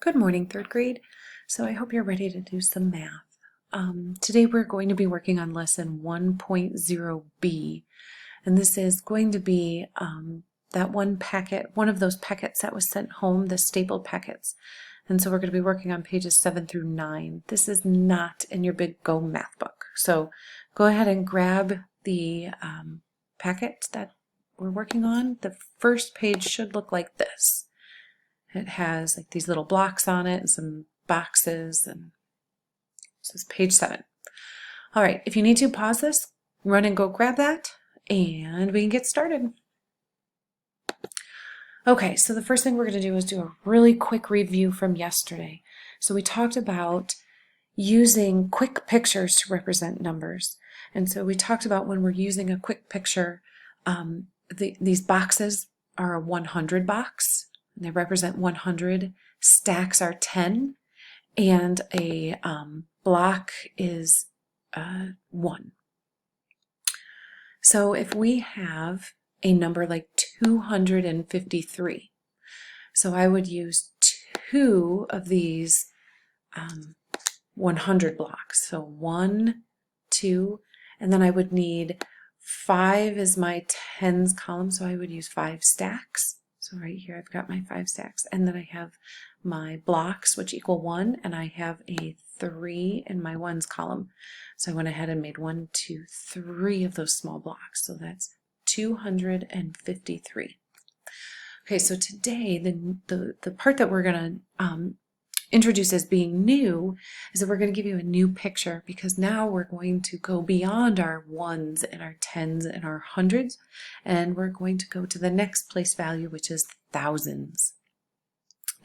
Good morning, third grade. So I hope you're ready to do some math. Today we're going to be working on lesson 1.0b, and this is going to be that one of those packets that was sent home, the stapled packets. And so we're going to be working on pages 7 through 9. This is not in your big Go math book. So go ahead and grab the packet that we're working on. The first page should look like this. It has like these little blocks on it and some boxes, and this is page 7. All right, if you need to pause this, run and go grab that, and we can get started. Okay, so the first thing we're going to do is do a really quick review from yesterday. So we talked about using quick pictures to represent numbers. And so we talked about when we're using a quick picture, these boxes are a 100 box. They represent 100. Stacks are 10, and a block is 1. So if we have a number like 253, so I would use 2 of these 100 blocks. So 1, 2, and then I would need 5 as my tens column, so I would use 5 stacks. So right here I've got my 5 stacks, and then I have my blocks which equal 1, and I have a 3 in my ones column. So I went ahead and made 1, 2, 3 of those small blocks. So that's 253. Okay, so today the part that we're going to introduce as being new is that we're going to give you a new picture, because now we're going to go beyond our ones and our tens and our hundreds, and we're going to go to the next place value, which is thousands.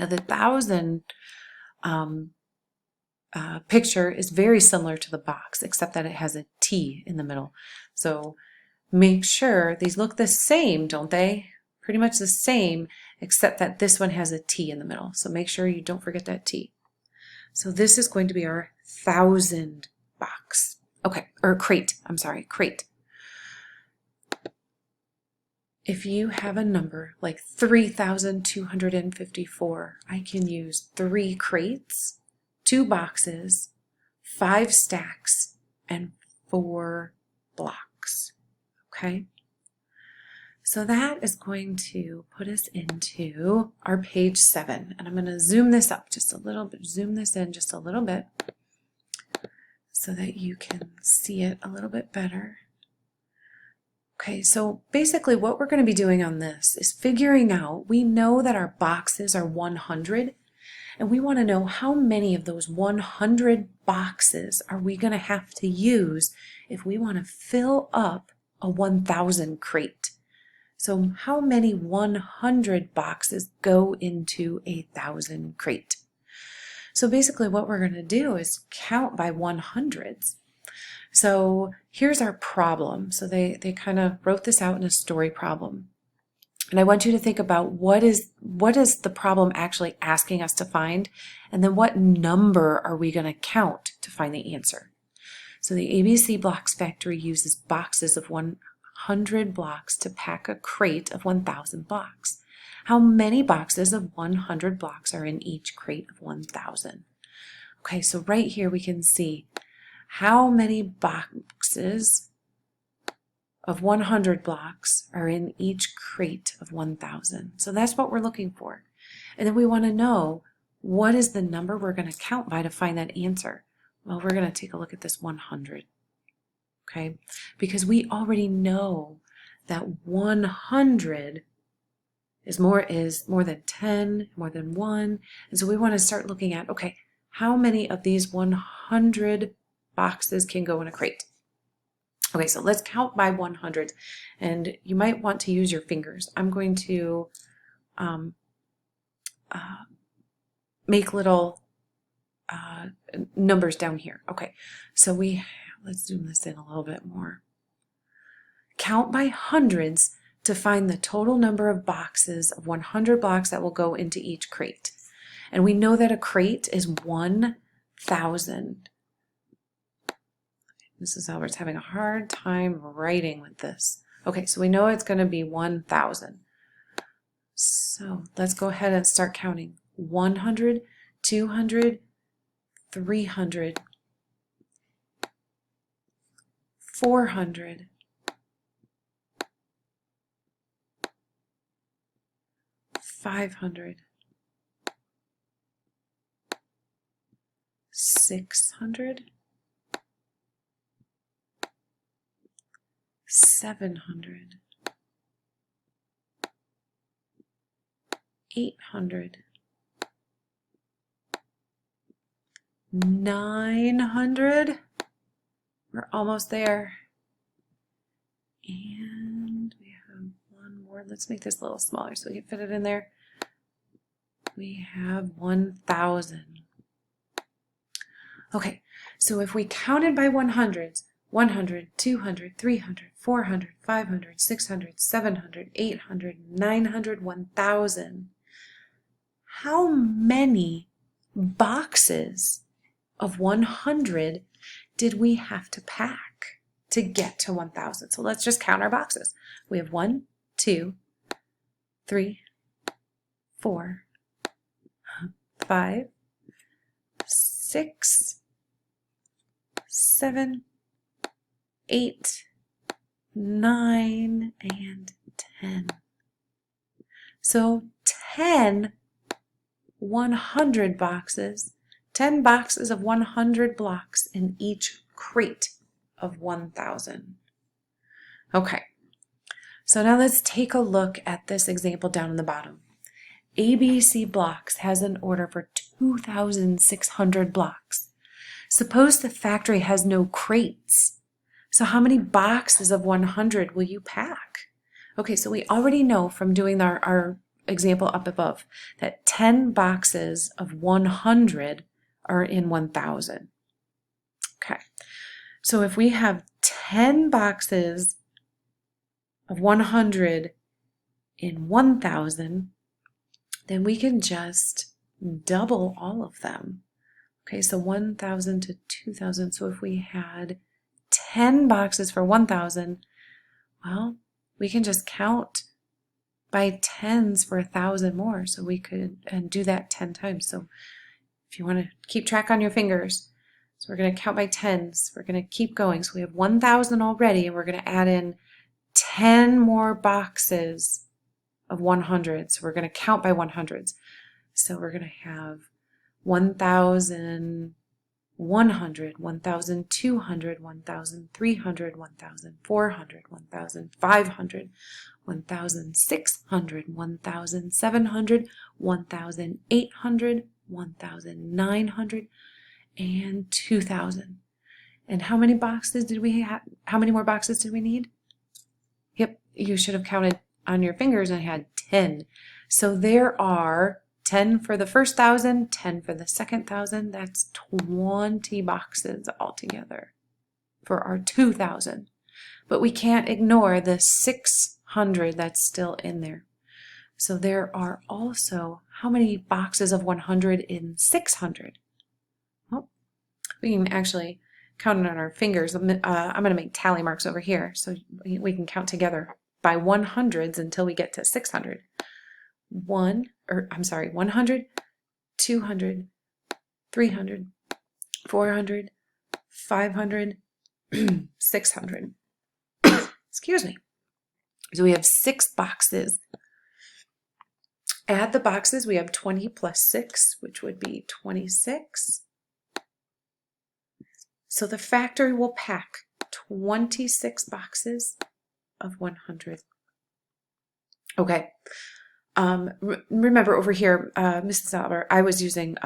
Now the thousand picture is very similar to the box, except that it has a T in the middle. So make sure these look the same, don't they? Pretty much the same, except that this one has a T in the middle. So make sure you don't forget that T. So this is going to be our 1000 box. Okay, or crate. I'm sorry, crate. If you have a number like 3,254, I can use 3 crates, 2 boxes, 5 stacks, and 4 blocks. Okay? So that is going to put us into our page 7. And I'm going to zoom this up just a little bit, zoom this in just a little bit so that you can see it a little bit better. Okay, so basically what we're going to be doing on this is figuring out, we know that our boxes are 100, and we want to know how many of those 100 boxes are we going to have to use if we want to fill up a 1000 crate. So how many 100 boxes go into a 1000 crate? So basically what we're going to do is count by 100s. So here's our problem. So they kind of wrote this out in a story problem. And I want you to think about what is the problem actually asking us to find, and then what number are we going to count to find the answer. So the ABC Blocks Factory uses boxes of 100 blocks to pack a crate of 1000 blocks. How many boxes of 100 blocks are in each crate of 1000? Okay, so right here we can see how many boxes of 100 blocks are in each crate of 1000. So that's what we're looking for. And then we want to know, what is the number we're going to count by to find that answer? Well, we're going to take a look at this 100. Okay, because we already know that 100 is more than 10, more than 1, and so we want to start looking at, okay, how many of these 100 boxes can go in a crate? Okay, so let's count by 100, and you might want to use your fingers. I'm going to make little numbers down here. Okay, so let's zoom this in a little bit more. Count by hundreds to find the total number of boxes of 100 blocks that will go into each crate. And we know that a crate is 1000. Mrs. Albert's having a hard time writing with this. Okay, so we know it's going to be 1000. So let's go ahead and start counting. 100, 200, 300, 400, 500, 600, 700, 800, 900. We're almost there. And we have one more. Let's make this a little smaller so we can fit it in there. We have 1,000. Okay, so if we counted by 100s, 100, 200, 300, 400, 500, 600, 700, 800, 900, 1,000, how many boxes of 100 did we have to pack to get to 1,000? So let's just count our boxes. We have 1, 2, 3, 4, 5, 6, 7, 8, 9, and 10. So 10 100 boxes, 10 boxes of 100 blocks in each crate of 1,000. Okay, so now let's take a look at this example down in the bottom. ABC Blocks has an order for 2,600 blocks. Suppose the factory has no crates. So how many boxes of 100 will you pack? Okay, so we already know from doing our example up above that 10 boxes of 100 are in 1,000. Okay, so if we have 10 boxes of 100 in 1,000, then we can just double all of them. Okay, so 1,000 to 2,000. So if we had 10 boxes for 1,000, well, we can just count by tens for 1,000 more. So we could do that 10 times. So if you want to keep track on your fingers, so we're going to count by tens. We're going to keep going. So we have 1,000 already, and we're going to add in 10 more boxes of 100. So we're going to count by 100s. So we're going to have 1,100, 1,200, 1,300, 1,400, 1,500, 1,600, 1,700, 1,800, 1,900, and 2,000. And how many boxes did we have? How many more boxes did we need? Yep, you should have counted on your fingers and had 10. So there are 10 for the first 1,000, 10 for the second 1,000. That's 20 boxes altogether for our 2,000. But we can't ignore the 600 that's still in there. So there are also how many boxes of 100 in 600? Well, we can actually count it on our fingers. I'm going to make tally marks over here so we can count together by 100s until we get to 600. 100, 200, 300, 400, 500, 600. Excuse me. So we have 6 boxes. Add the boxes. We have 20 plus 6, which would be 26. So the factory will pack 26 boxes of 100. Okay. Remember over here, Mrs. Albert, I was using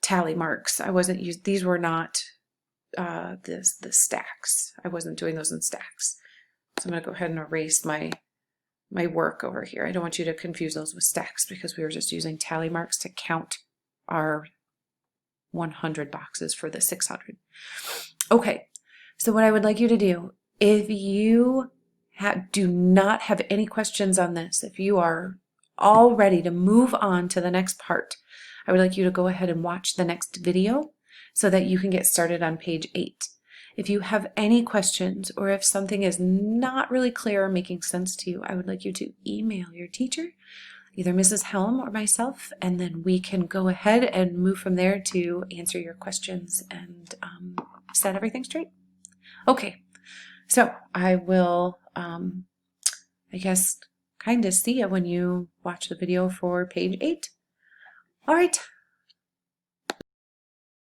tally marks. I wasn't using, these were not the stacks. I wasn't doing those in stacks. So I'm going to go ahead and erase my work over here. I don't want you to confuse those with stacks because we were just using tally marks to count our 100 boxes for the 600. Okay, so what I would like you to do, if you do not have any questions on this, if you are all ready to move on to the next part, I would like you to go ahead and watch the next video so that you can get started on page 8. If you have any questions or if something is not really clear or making sense to you, I would like you to email your teacher either Mrs. Helm or myself, and then we can go ahead and move from there to answer your questions and set everything straight. Okay, so I will, I guess, kind of see you when you watch the video for page 8. All right,